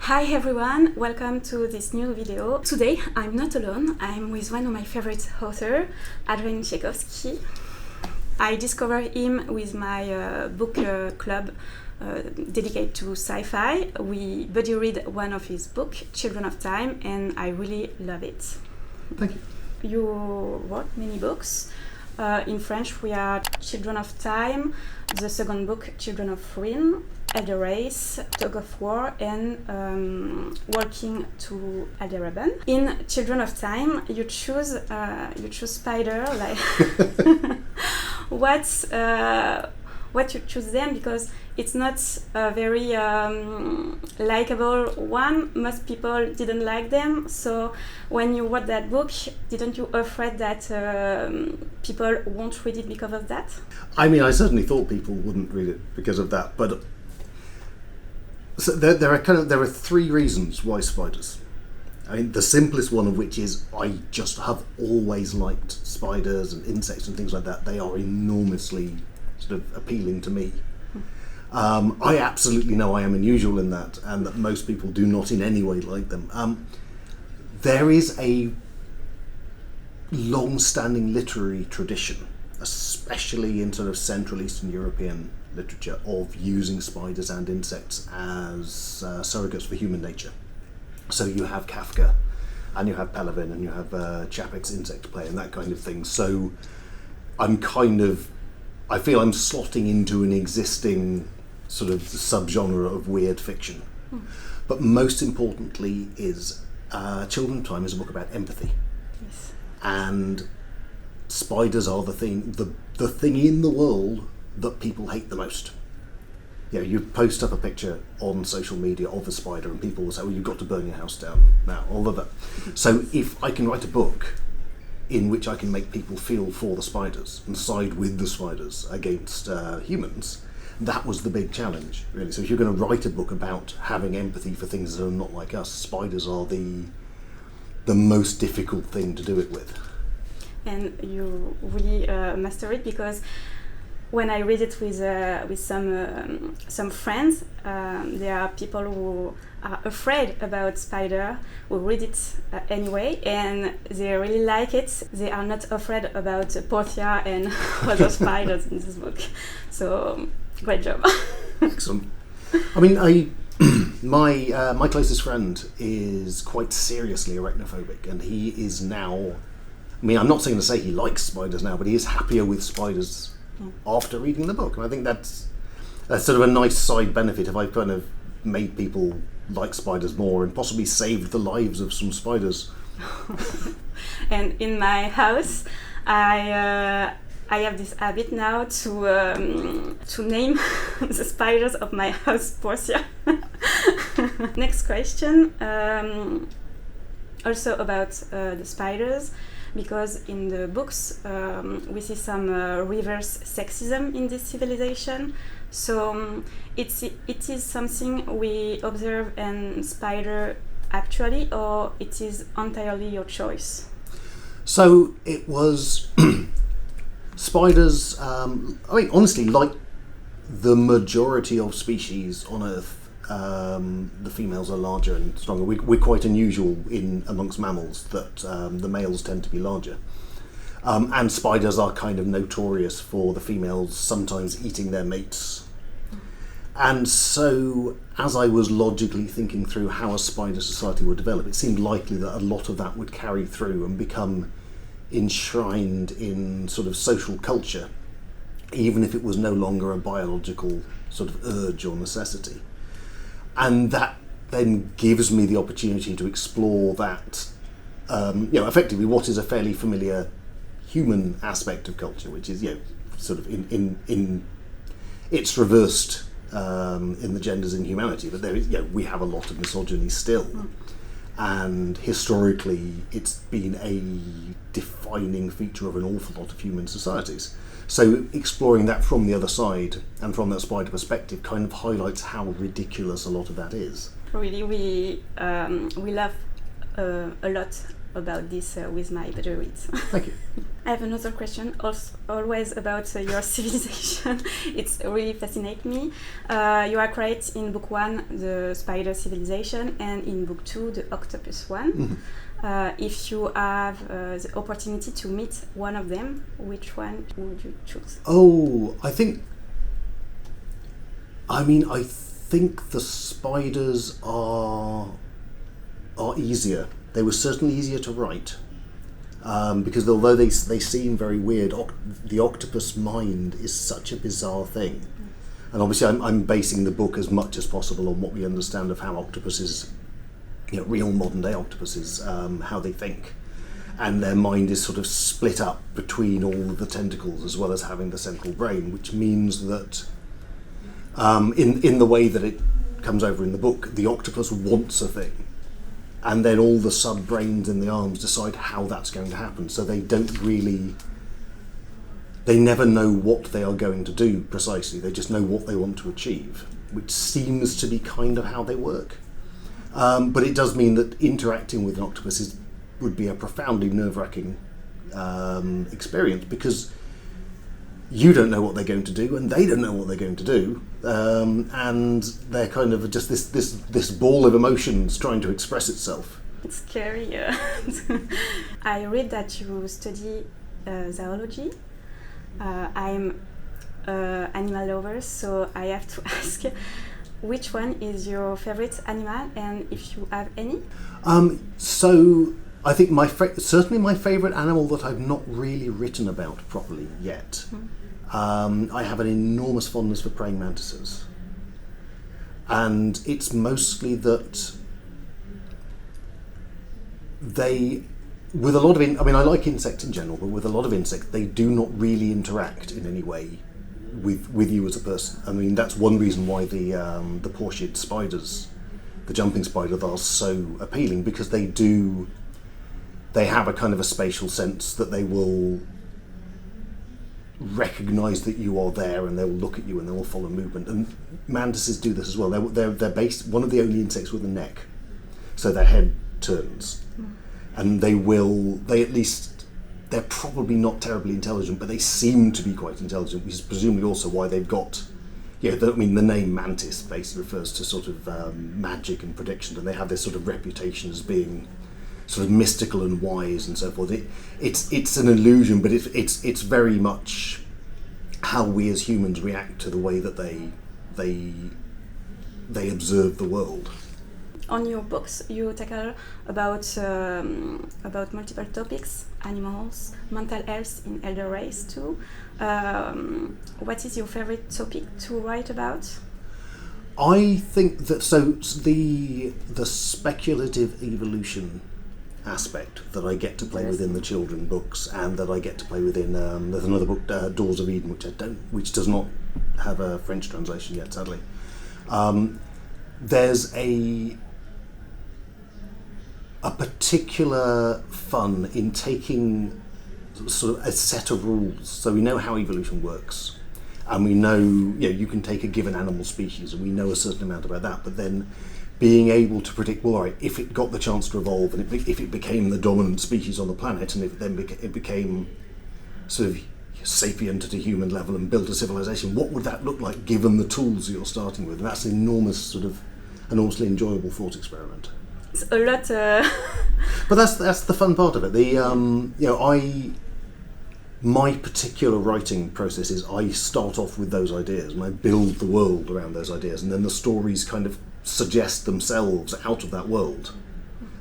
Hi everyone, welcome to this new video. Today I'm not alone, I'm with one of my favorite authors, Tchaikovsky. I discovered him with my book club dedicated to sci-fi. We buddy read one of his books, Children of Time, and I really love it. Thank you. You wrote many books. In French we are Children of Time, the second book Children of Ruin, Elder Race, Tug of War, and Walking to Alderaan. In Children of Time, you choose spider. Like what you choose them, because it's not a very likable one. Most people didn't like them. So when you wrote that book, didn't you afraid that people won't read it because of that? I mean, I certainly thought people wouldn't read it because of that, but so there are three reasons why spiders. I mean, the simplest one of which is I just have always liked spiders and insects and things like that. They are enormously sort of appealing to me. I absolutely know I am unusual in that, and that most people do not in any way like them. There is a long-standing literary tradition, especially in sort of Central Eastern European literature, of using spiders and insects as surrogates for human nature. So you have Kafka, and you have Pelevin, and you have Čapek's insect play, and that kind of thing. So I feel I'm slotting into an existing sort of subgenre of weird fiction. But most importantly is Children of Time is a book about empathy. Yes. And spiders are the thing in the world that people hate the most. You know, you post up a picture on social media of a spider and people will say, well, you've got to burn your house down now, all of that. So if I can write a book in which I can make people feel for the spiders and side with the spiders against humans, that was the big challenge, really. So if you're going to write a book about having empathy for things that are not like us, spiders are the most difficult thing to do it with. And you really master it, because when I read it with some friends, there are people who are afraid about spider who read it anyway, and they really like it. They are not afraid about Portia and other spiders in this book. So great job. Excellent. I mean, my closest friend is quite seriously arachnophobic, and he is now. I mean, I'm not saying to say he likes spiders now, but he is happier with spiders after reading the book, and I think that's sort of a nice side benefit if I've kind of made people like spiders more and possibly saved the lives of some spiders. And in my house, I have this habit now to name the spiders of my house Portia. Next question, also about the spiders. Because in the books we see some reverse sexism in this civilization. So it is something we observe in spider actually, or it is entirely your choice? So it was spiders, I mean, honestly, like the majority of species on Earth, the females are larger and stronger. We're quite unusual amongst mammals that the males tend to be larger. And spiders are kind of notorious for the females sometimes eating their mates. And so, as I was logically thinking through how a spider society would develop, it seemed likely that a lot of that would carry through and become enshrined in sort of social culture, even if it was no longer a biological sort of urge or necessity. And that then gives me the opportunity to explore that, effectively what is a fairly familiar human aspect of culture, which is, sort of in it's reversed in the genders in humanity, but there is, we have a lot of misogyny still, and historically it's been a defining feature of an awful lot of human societies. So exploring that from the other side and from that spider perspective kind of highlights how ridiculous a lot of that is. Really, we love a lot about this with my Goodreads. Thank you. I have another question, always about your civilization. It's really fascinates me. You are created in book 1, the spider civilization, and in book 2, the octopus one. Mm-hmm. If you have the opportunity to meet one of them, which one would you choose? Oh, I think the spiders are easier. They were certainly easier to write. Because although they seem very weird, the octopus mind is such a bizarre thing. And obviously I'm basing the book as much as possible on what we understand of how octopuses, real modern day octopuses, how they think. And their mind is sort of split up between all of the tentacles as well as having the central brain, which means that in the way that it comes over in the book, the octopus wants a thing. And then all the sub-brains in the arms decide how that's going to happen. So they never know what they are going to do precisely. They just know what they want to achieve, which seems to be kind of how they work. But it does mean that interacting with an octopus would be a profoundly nerve-wracking experience, because you don't know what they're going to do, and they don't know what they're going to do, and they're kind of just this ball of emotions trying to express itself. It's scary. I read that you study zoology. I'm animal lover, so I have to ask, which one is your favorite animal, and if you have any? So I think certainly my favourite animal that I've not really written about properly yet. I have an enormous fondness for praying mantises, and it's mostly that they, with a lot of I like insects in general, but with a lot of insects they do not really interact in any way with you as a person. I mean, that's one reason why the portiate spiders, the jumping spiders, are so appealing, because they have a kind of a spatial sense that they will recognise that you are there, and they will look at you and they will follow movement. And mantises do this as well. They're based one of the only insects with a neck, so their head turns, and they're probably not terribly intelligent, but they seem to be quite intelligent, which is presumably also why they've got, the name mantis basically refers to sort of magic and prediction, and they have this sort of reputation as being sort of mystical and wise and so forth. It's an illusion, but it's very much how we as humans react to the way that they observe the world. On your books, you tackle about multiple topics: animals, mental health in elder race too. What is your favorite topic to write about? I think that the speculative evolution aspect that I get to play with in the children books, and that I get to play with in there's another book, Doors of Eden, which does not have a French translation yet, sadly. There's a particular fun in taking sort of a set of rules. So we know how evolution works, and we know you can take a given animal species, and we know a certain amount about that, but then being able to predict, well, all right, if it got the chance to evolve, and if it became the dominant species on the planet, and if it then it became sort of sapient at a human level and built a civilization, what would that look like given the tools you're starting with? And that's an enormously enjoyable thought experiment. It's a lot. But that's the fun part of it. My particular writing process is I start off with those ideas and I build the world around those ideas, and then the stories kind of suggest themselves out of that world,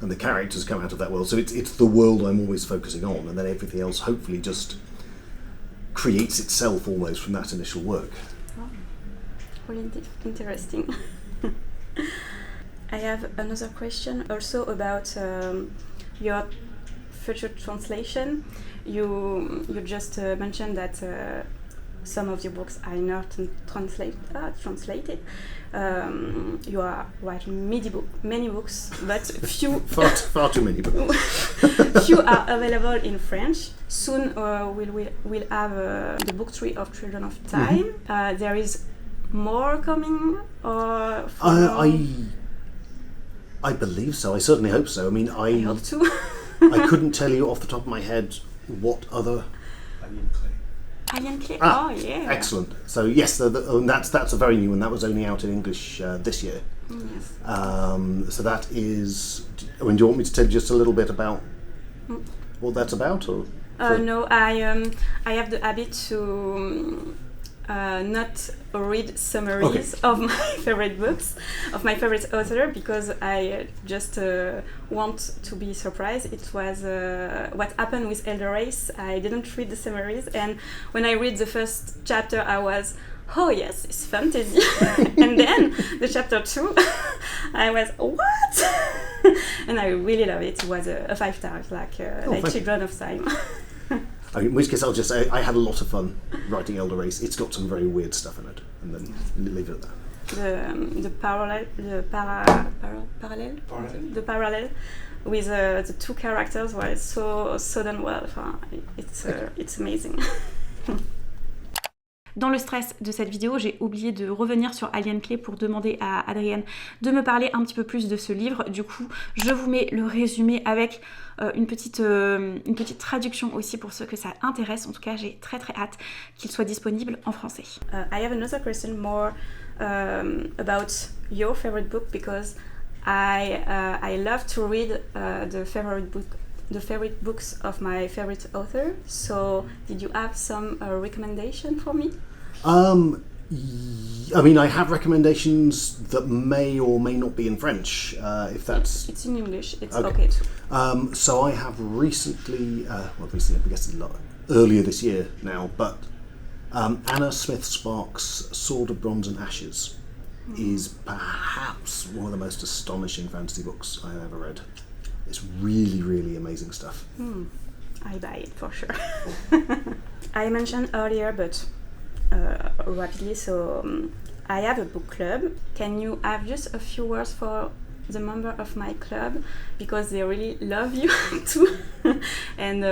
and the characters come out of that world. So it's the world I'm always focusing on, and then everything else hopefully just creates itself almost from that initial work. Oh, really interesting. I have another question also about your future translation. You just mentioned that some of your books are not translated. You are writing many books, but few far too many books. Few are available in French. Soon we'll have the book 3 of Children of Time. Mm-hmm. There is more coming, or I believe so. I certainly hope so. I mean, I hope too. I couldn't tell you off the top of my head what other. Alien Clay? Ah, oh yeah. Excellent. So yes, that's a very new one. That was only out in English this year. Yes. So that is. I mean, do you want me to tell you just a little bit about what that's about, or? No, I have the habit to not read summaries of my favorite books, of my favorite author, because I just want to be surprised. It was what happened with Elder Race. I didn't read the summaries, and when I read the first chapter, I was, oh yes, it's fantasy. And then the chapter 2, I was, what? And I really love it. It was a 5 stars, like Children of Time. In which case, I'll just say I had a lot of fun writing Elder Race. It's got some very weird stuff in it, and then leave it at that. The parallel with the two characters was so done well. It's amazing. Dans le stress de cette vidéo, j'ai oublié de revenir sur Alien Clay pour demander à Adrienne de me parler un petit peu plus de ce livre. Du coup, je vous mets le résumé avec une petite traduction aussi pour ceux que ça intéresse. En tout cas, j'ai très hâte qu'il soit disponible en français. I have another question more about your favorite book, because I love to read the favorite books of my favorite author. So, did you have some recommendation for me? I mean, I have recommendations that may or may not be in French. If that's it's in English, it's okay too. So I have recently, I guess a lot earlier this year now, but Anna Smith Sparks' Sword of Bronze and Ashes is perhaps one of the most astonishing fantasy books I've ever read. It's really amazing stuff. I buy it for sure. I mentioned earlier, but rapidly, so I have a book club. Can you have just a few words for the member of my club, because they really love you too, and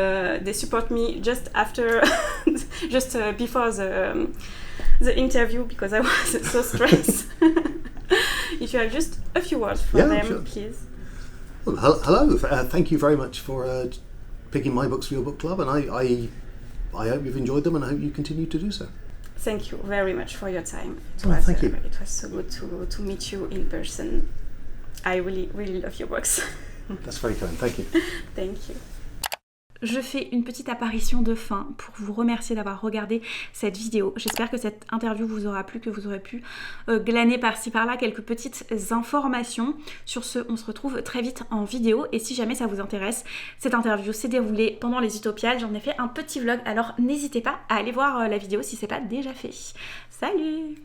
they support me just after, before the interview, because I was so stressed. If you have just a few words for them, sure. Please. Well, hello. Thank you very much for picking my books for your book club, and I hope you've enjoyed them, and I hope you continue to do so. Thank you very much for your time. Thank you. It was so good to meet you in person. I really love your books. That's very kind. Thank you. Thank you. Je fais une petite apparition de fin pour vous remercier d'avoir regardé cette vidéo. J'espère que cette interview vous aura plu, que vous aurez pu glaner par-ci par-là quelques petites informations. Sur ce, on se retrouve très vite en vidéo, et si jamais ça vous intéresse, cette interview s'est déroulée pendant les Utopiales. J'en ai fait un petit vlog, alors n'hésitez pas à aller voir la vidéo si c'est pas déjà fait. Salut!